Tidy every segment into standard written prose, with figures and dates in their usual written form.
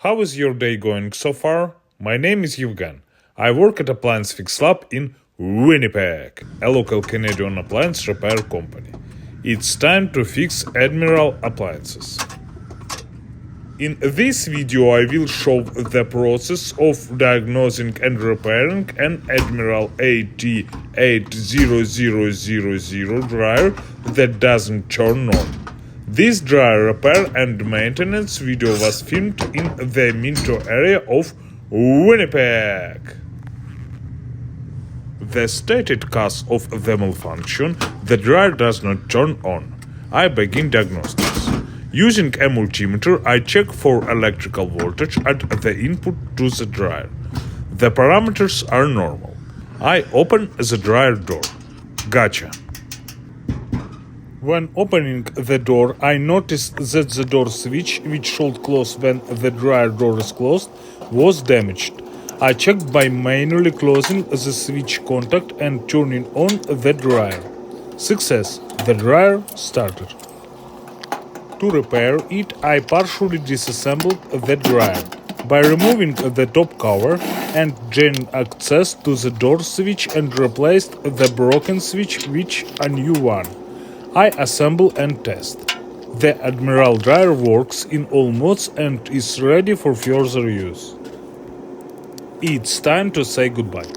How is your day going so far? My name is Yevhen. I work at Appliance Fix Lab in Winnipeg, a local Canadian appliance repair company. It's time to fix Admiral appliances. In this video I will show the process of diagnosing and repairing an Admiral AT80000 dryer that doesn't turn on. This dryer repair and maintenance video was filmed in the Minto area of Winnipeg. The stated cause of the malfunction: the dryer does not turn on. I begin diagnostics. Using a multimeter, I check for electrical voltage at the input to the dryer. The parameters are normal. I open the dryer door. Gotcha. When opening the door, I noticed that the door switch, which should close when the dryer door is closed, was damaged. I checked by manually closing the switch contact and turning on the dryer. Success! The dryer started. To repair it, I partially disassembled the dryer. By removing the top cover and gaining access to the door switch and replaced the broken switch with a new one, I assemble and test. The Admiral dryer works in all modes and is ready for further use. It's time to say goodbye.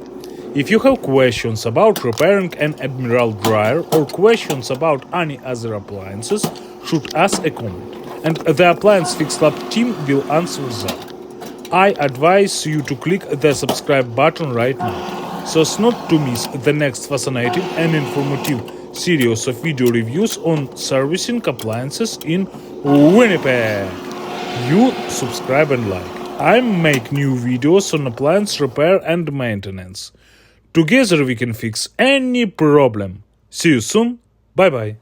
If you have questions about repairing an Admiral dryer or questions about any other appliances, shoot us a comment, and the Appliance Fix Lab team will answer them. I advise you to click the subscribe button right now, so as not to miss the next fascinating and informative series of video reviews on servicing appliances in Winnipeg. You subscribe and like. I make new videos on appliance repair and maintenance. Together we can fix any problem. See you soon. Bye bye.